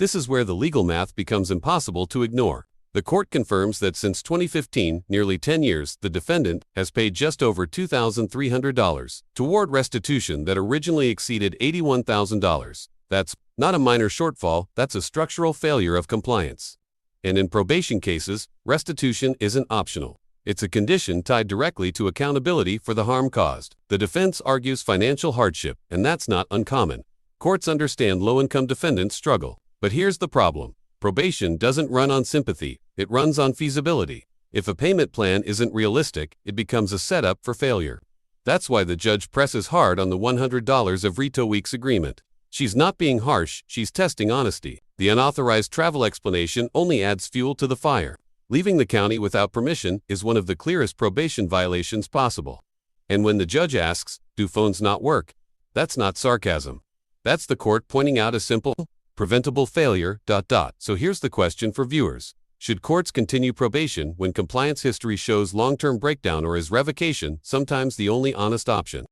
This is where the legal math becomes impossible to ignore. The court confirms that since 2015, nearly 10 years, the defendant has paid just over $2,300 toward restitution that originally exceeded $81,000. That's not a minor shortfall, that's a structural failure of compliance. And in probation cases, restitution isn't optional. It's a condition tied directly to accountability for the harm caused. The defense argues financial hardship, and that's not uncommon. Courts understand low-income defendants struggle. But here's the problem. Probation doesn't run on sympathy, it runs on feasibility. If a payment plan isn't realistic, it becomes a setup for failure. That's why the judge presses hard on the $100 of Rito Weeks agreement. She's not being harsh, she's testing honesty. The unauthorized travel explanation only adds fuel to the fire. Leaving the county without permission is one of the clearest probation violations possible. And when the judge asks, "Do phones not work?" that's not sarcasm. That's the court pointing out a simple, preventable failure, ... So here's the question for viewers. Should courts continue probation when compliance history shows long-term breakdown, or is revocation sometimes the only honest option?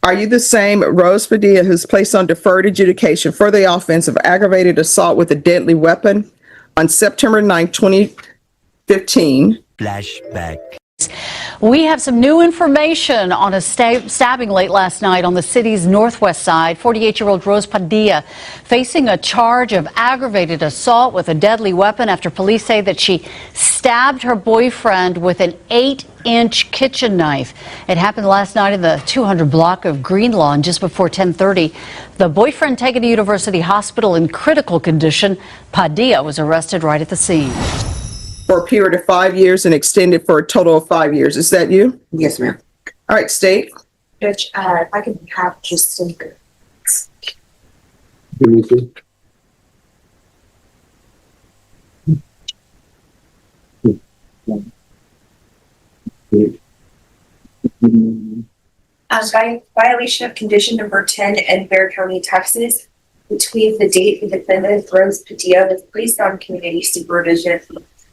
Are you the same Rose Padilla who's placed on deferred adjudication for the offense of aggravated assault with a deadly weapon on September 9, 2015? Flashback. We have some new information on a stabbing late last night on the city's northwest side. 48-year-old Rose Padilla facing a charge of aggravated assault with a deadly weapon after police say that she stabbed her boyfriend with an 8-inch kitchen knife. It happened last night in the 200 block of Green Lawn just before 10:30. The boyfriend taken to University Hospital in critical condition. Padilla was arrested right at the scene. For a period of 5 years and extended for a total of 5 years. Is that you? Yes, ma'am. All right, state. Judge, if I could have just some. Violation of condition number 10 in Bexar County, Texas, between the date the defendant, Rose Padilla, was placed on community supervision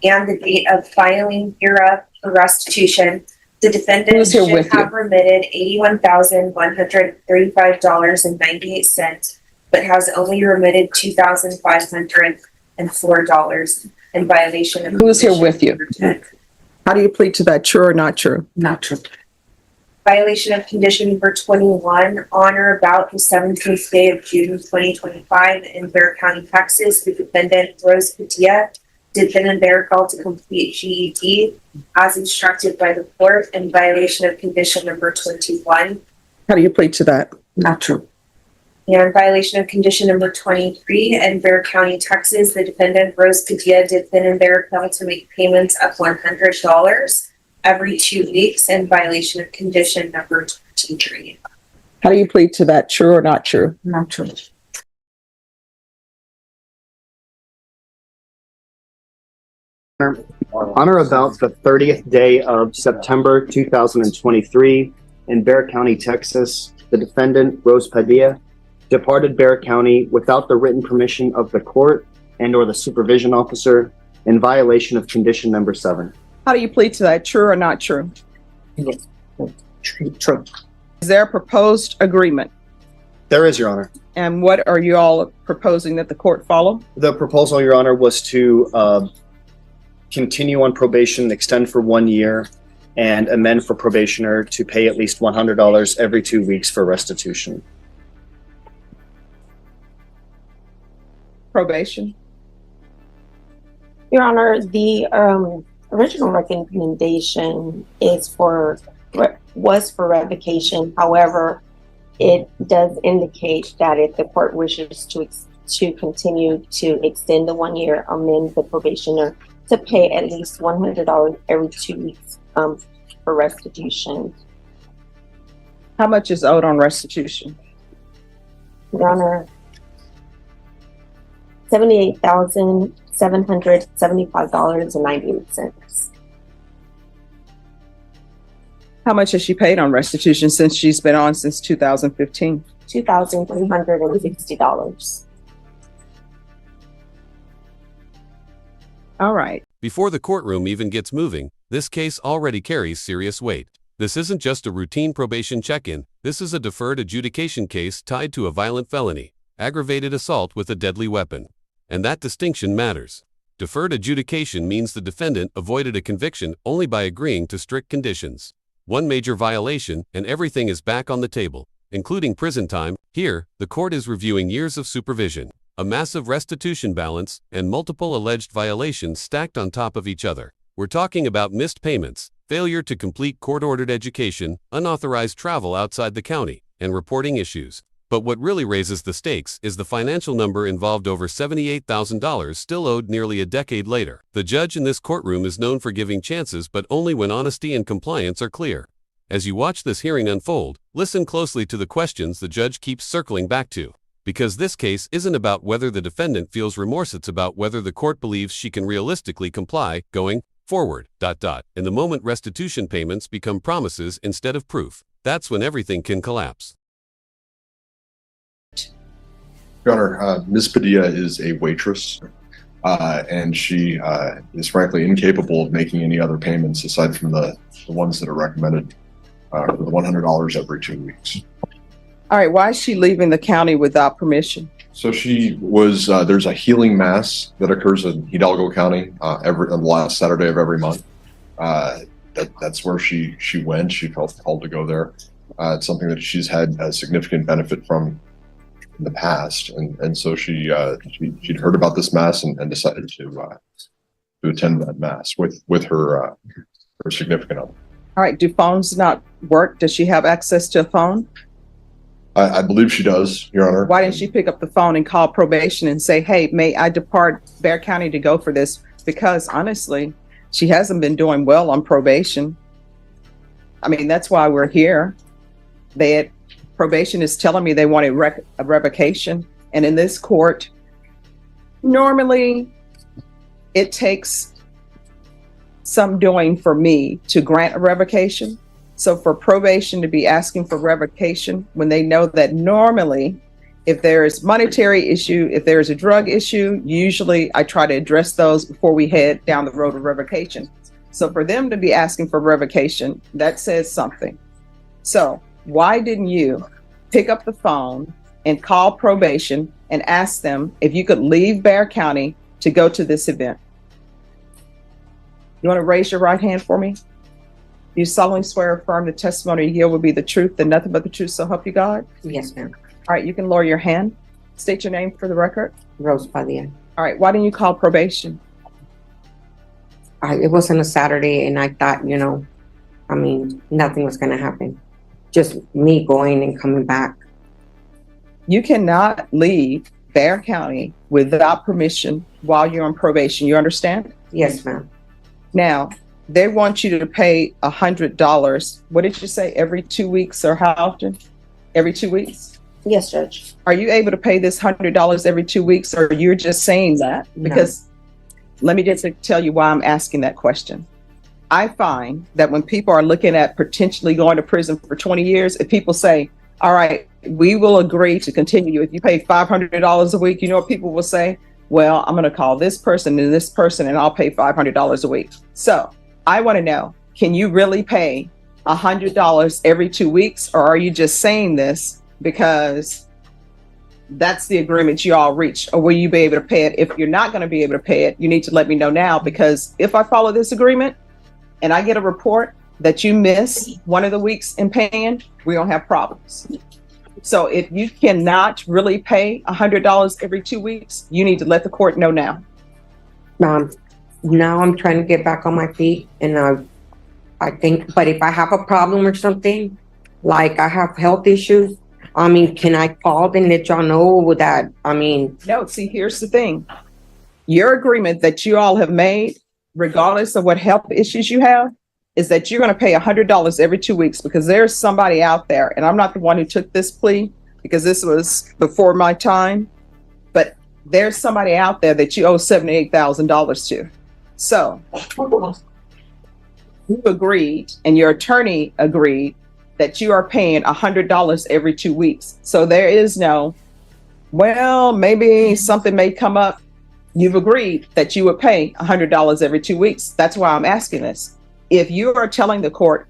and the date of filing hereof for restitution, the defendant should have remitted $81,135.98, but has only remitted $2,504 in violation of. Who is here with you? How do you plead to that? True or not true? Not true. Violation of condition number 21, on or about the 17th day of June 2025 in Bexar County, Texas, the defendant, Rose Padilla, did then and there call to complete GED as instructed by the court in violation of condition number 21. How do you plead to that? Not true. And violation of condition number 23 in Bexar County, Texas, the defendant, Rose Padilla, did then and there call to make payments of $100 every 2 weeks in violation of condition number 23. How do you plead to that? True or not true? Not true. On or about the 30th day of September 2023 in Bexar County, Texas, the defendant, Rose Padilla, departed Bexar County without the written permission of the court and or the supervision officer in violation of condition number 7. How do you plead to that? True or not true? Yes. True. Is there a proposed agreement? There is, Your Honor. And what are you all proposing that the court follow? The proposal, Your Honor, was to continue on probation, extend for 1 year, and amend for probationer to pay at least $100 every 2 weeks for restitution. Probation. Your Honor, the original recommendation was for revocation. However, it does indicate that if the court wishes to continue to extend the 1 year, amend the probationer to pay at least $100 every 2 weeks for restitution. How much is owed on restitution? Your Honor, $78,775.98. How much has she paid on restitution since she's been on since 2015? $2,360. All right. Before the courtroom even gets moving, this case already carries serious weight. This isn't just a routine probation check-in, this is a deferred adjudication case tied to a violent felony. aggravated assault with a deadly weapon. And that distinction matters. Deferred adjudication means the defendant avoided a conviction only by agreeing to strict conditions. One major violation, and everything is back on the table, including prison time. Here, the court is reviewing years of supervision, a massive restitution balance, and multiple alleged violations stacked on top of each other. We're talking about missed payments, failure to complete court-ordered education, unauthorized travel outside the county, and reporting issues. But what really raises the stakes is the financial number involved: over $78,000 still owed nearly a decade later. The judge in this courtroom is known for giving chances, but only when honesty and compliance are clear. As you watch this hearing unfold, listen closely to the questions the judge keeps circling back to. Because this case isn't about whether the defendant feels remorse, it's about whether the court believes she can realistically comply going forward. In the moment restitution payments become promises instead of proof, that's when everything can collapse. Your Honor, Ms. Padilla is a waitress, and she is frankly incapable of making any other payments aside from the ones that are recommended for the $100 every 2 weeks. All right, why is she leaving the county without permission? So she was, there's a healing mass that occurs in Hidalgo County on the last Saturday of every month. That's where she went. She felt called to go there. It's something that she's had a significant benefit from in the past, and so she'd heard about this mass and decided to attend that mass with her significant other. All right, do phones not work? Does she have access to a phone? I believe she does, Your Honor. Why didn't she pick up the phone and call probation and say, hey, may I depart Bexar County to go for this? Because honestly, she hasn't been doing well on probation. I mean, that's why we're here. Probation is telling me they want a revocation. And in this court, normally it takes some doing for me to grant a revocation. So for probation to be asking for revocation when they know that normally if there is monetary issue, if there is a drug issue, usually I try to address those before we head down the road of revocation. So for them to be asking for revocation, that says something. So why didn't you pick up the phone and call probation and ask them if you could leave Bexar County to go to this event? You want to raise your right hand for me? You solemnly swear or affirm the testimony you hear will be the truth and nothing but the truth, so help you God? Yes, ma'am. All right, you can lower your hand. State your name for the record. Rose Padilla. All right, why didn't you call probation? It wasn't a Saturday, and I thought, nothing was going to happen. Just me going and coming back. You cannot leave Bexar County without permission while you're on probation. You understand? Yes, ma'am. Now, they want you to pay $100. What did you say? Every 2 weeks, or how often? Every 2 weeks? Yes, Judge. Are you able to pay this $100 every 2 weeks, or you're just saying that? Because let me just tell you why I'm asking that question. I find that when people are looking at potentially going to prison for 20 years, if people say, all right, we will agree to continue if you pay $500 a week, you know what people will say? Well, I'm going to call this person and I'll pay $500 a week. So I want to know, can you really pay $100 every 2 weeks, or are you just saying this because that's the agreement you all reached, or will you be able to pay it? If you're not going to be able to pay it, you need to let me know now, because if I follow this agreement and I get a report that you miss one of the weeks in paying, we don't have problems. So if you cannot really pay $100 every 2 weeks, you need to let the court know now. Now I'm trying to get back on my feet, and I think, but if I have a problem or something, like I have health issues, can I call and let y'all know that, No, see, here's the thing. Your agreement that you all have made, regardless of what health issues you have, is that you're going to pay $100 every 2 weeks, because there's somebody out there, and I'm not the one who took this plea because this was before my time, but there's somebody out there that you owe $78,000 to. So you agreed, and your attorney agreed, that you are paying $100 every 2 weeks. So there is no, well, maybe something may come up. You've agreed that you would pay $100 every 2 weeks. That's why I'm asking this. If you are telling the court,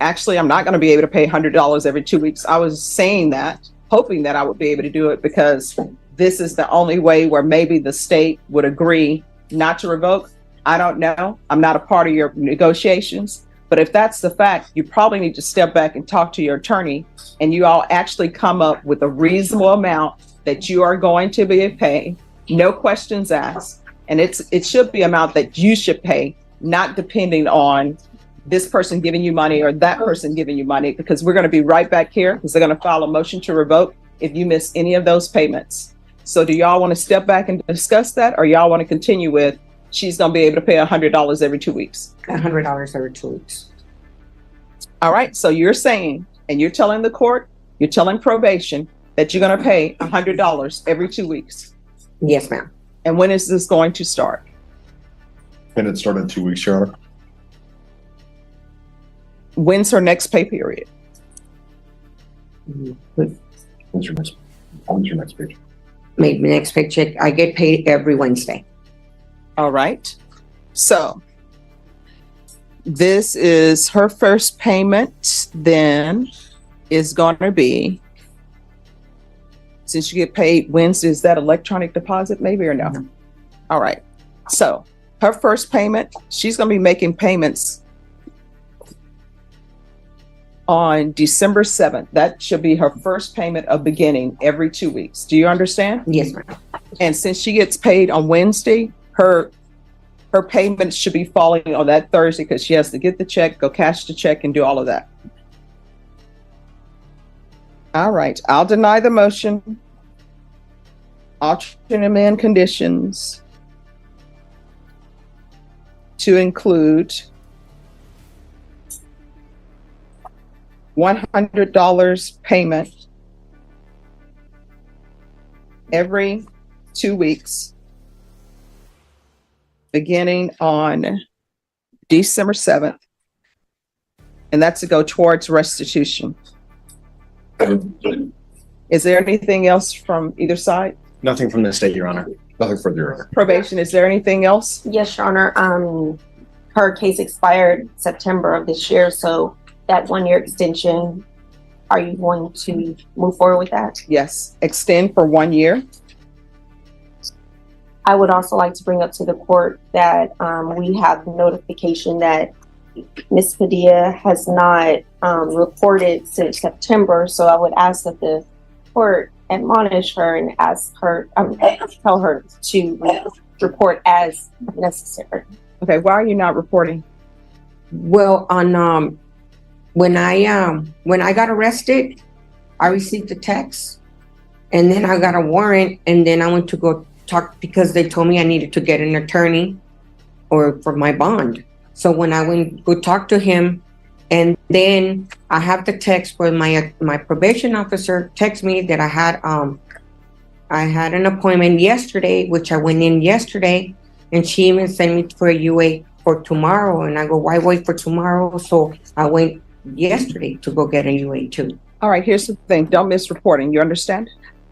actually, I'm not going to be able to pay $100 every 2 weeks, I was saying that, hoping that I would be able to do it because this is the only way where maybe the state would agree not to revoke. I don't know. I'm not a part of your negotiations. But if that's the fact, you probably need to step back and talk to your attorney and you all actually come up with a reasonable amount that you are going to be paying, no questions asked. And it should be amount that you should pay, not depending on this person giving you money or that person giving you money, because we're going to be right back here because they're going to file a motion to revoke if you miss any of those payments. So do y'all want to step back and discuss that, or y'all want to continue with she's going to be able to pay $100 every 2 weeks? $100 every 2 weeks. All right. So you're saying, and you're telling the court, you're telling probation that you're going to pay $100 every 2 weeks. Yes, ma'am. And when is this going to start? Can it start in 2 weeks, Your Honor? When's her next pay period? When's your next paycheck? Maybe next paycheck. I get paid every Wednesday. All right. So this is her first payment, then is going to be, since you get paid Wednesday, is that electronic deposit maybe or no? No. All right. So her first payment, she's going to be making payments on December 7th. That should be her first payment of beginning every 2 weeks. Do you understand? Yes, ma'am. And since she gets paid on Wednesday, her payment should be falling on that Thursday because she has to get the check, go cash the check, and do all of that. All right. I'll deny the motion. Alternate amend conditions to include $100 payment every 2 weeks, beginning on December 7th. And that's to go towards restitution. Is there anything else from either side? Nothing from the state, Your Honor. Nothing further, Your Honor. Probation, is there anything else? Yes, Your Honor. Her case expired September of this year, so that 1 year extension, are you going to move forward with that? Yes, extend for 1 year. I would also like to bring up to the court that we have notification that Ms. Padilla has not reported since September. So I would ask that the court admonish her and ask her, tell her to report as necessary. Okay, why are you not reporting? Well, on when I got arrested, I received a text, and then I got a warrant, and then I went to go talk because they told me I needed to get an attorney or for my bond. So when I went go talk to him, and then I have the text where my probation officer texted me that I had an appointment yesterday, which I went in yesterday, and she even sent me for a UA for tomorrow. And I go, why wait for tomorrow? So I went yesterday to go get a UA too. All right, here's the thing. Don't miss reporting. You understand?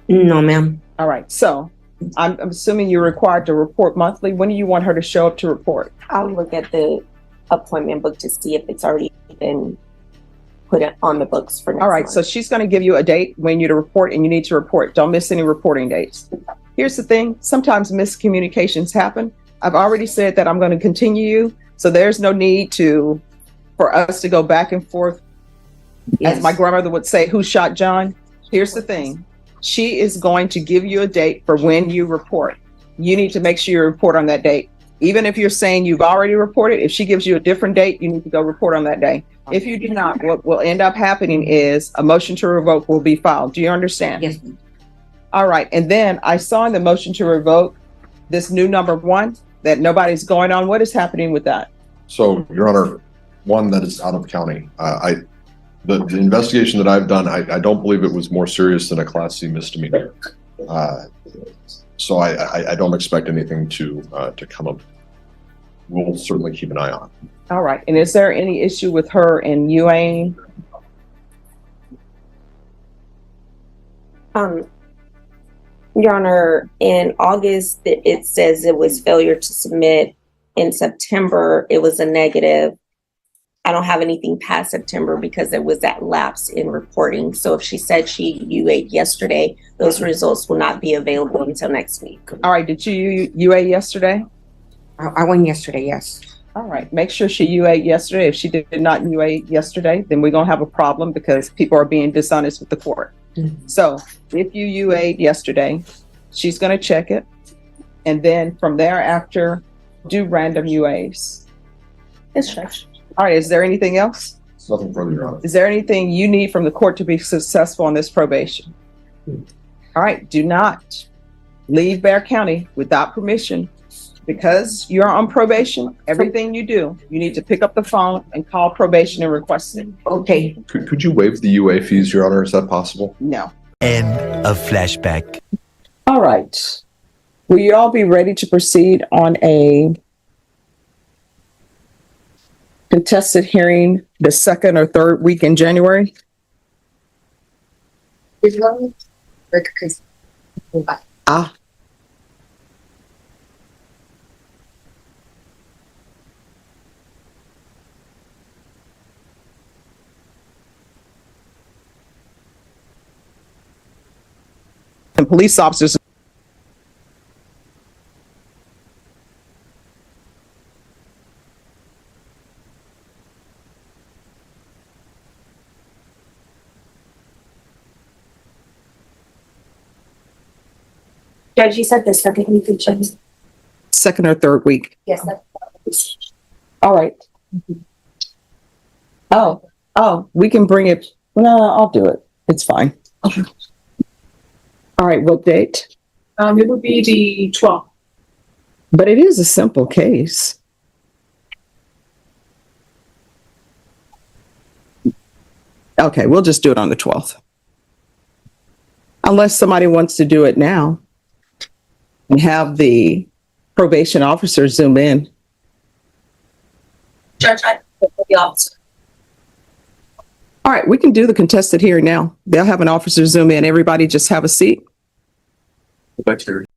No, ma'am. All right, so I'm assuming you're required to report monthly. When do you want her to show up to report? I'll look at the appointment book to see if it's already been put on the books for next All right, month. so she's going to give you a date when you to report, and you need to report. Don't miss any reporting dates. Here's the thing. Sometimes miscommunications happen. I've already said that I'm going to continue you, so there's no need for us to go back and forth. Yes. As my grandmother would say, who shot John? Here's the thing. She is going to give you a date for when you report. You need to make sure you report on that date. Even if you're saying you've already reported, if she gives you a different date, you need to go report on that day. If you do not, what will end up happening is a motion to revoke will be filed. Do you understand? Yes, ma'am. All right. And then I saw in the motion to revoke this new number 1 that nobody's going on. What is happening with that? So, Your Honor, one that is out of county. The investigation that I've done, I don't believe it was more serious than a Class C misdemeanor. So I don't expect anything to come up. We'll certainly keep an eye on it. All right. And is there any issue with her and UAing? Your Honor, in August, it says it was failure to submit. In September, it was a negative. I don't have anything past September because there was that lapse in reporting. So if she said she UA'd yesterday, those results will not be available until next week. All right, did you UA yesterday? I went yesterday, yes. All right, make sure she UA yesterday. If she did not UA yesterday, then we're gonna have a problem because people are being dishonest with the court. So if you UA'd yesterday, she's gonna check it. And then from thereafter, do random UAs. Yes, Judge. All right, is there anything else? Nothing further, Your Honor. Is there anything you need from the court to be successful on this probation? All right, do not leave Bexar County without permission. Because you're on probation, everything you do, you need to pick up the phone and call probation and request it. Okay. Could you waive the UA fees, Your Honor? Is that possible? No. End of flashback. All right. Will you all be ready to proceed on a contested hearing the second or third week in January? Ah. And police officers. Judge, you said the second week of January. Second or third week. Yes, that's. All right. Oh, we can bring it. No, I'll do it. It's fine. All right, what date? It would be the 12th. But it is a simple case. Okay, we'll just do it on the 12th. Unless somebody wants to do it now and have the probation officer zoom in. Judge, I the officer. All right, we can do the contested hearing now. They'll have an officer zoom in. Everybody just have a seat.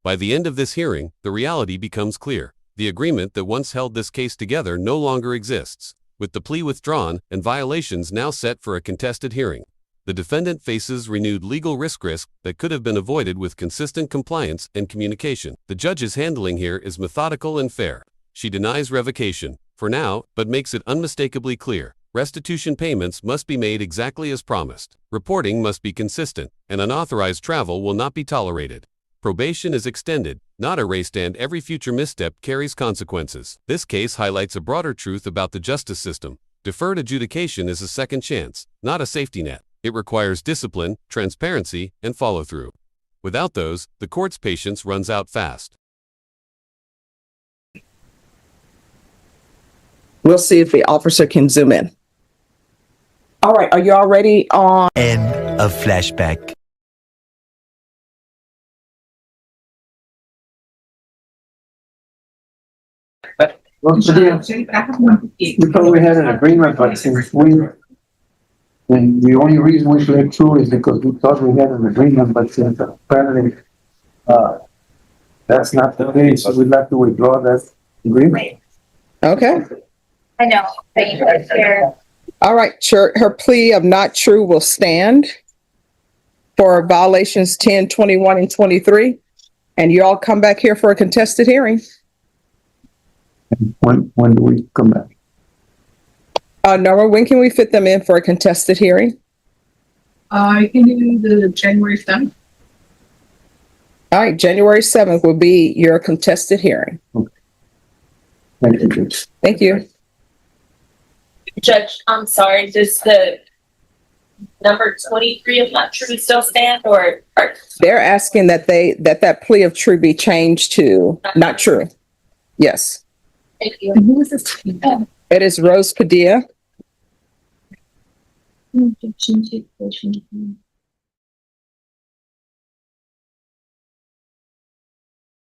By the end of this hearing, the reality becomes clear. The agreement that once held this case together no longer exists. With the plea withdrawn and violations now set for a contested hearing, the defendant faces renewed legal risk that could have been avoided with consistent compliance and communication. The judge's handling here is methodical and fair. She denies revocation, for now, but makes it unmistakably clear. Restitution payments must be made exactly as promised. Reporting must be consistent, and unauthorized travel will not be tolerated. Probation is extended, not erased, and every future misstep carries consequences. This case highlights a broader truth about the justice system. Deferred adjudication is a second chance, not a safety net. It requires discipline, transparency, and follow-through. Without those, the court's patience runs out fast. We'll see if the officer can zoom in. All right, are you all ready on? End of flashback. Well, because we had an agreement, but since and the only reason we fled through is because we thought we had an agreement, but since apparently, that's not the case, so we'd like to withdraw that agreement. Okay. I know. Thank you, Chair. All right, her plea of not true will stand for violations 10, 21, and 23. And you all come back here for a contested hearing. When do we come back? Norma, when can we fit them in for a contested hearing? I can do the January 7th. All right, January 7th will be your contested hearing. Okay. Thank you, Judge. Thank you. Judge, I'm sorry, does the number 23 of not true still stand, or? They're asking that that plea of true be changed to not true. Yes. Thank you. And who is this? It is Rose Padilla.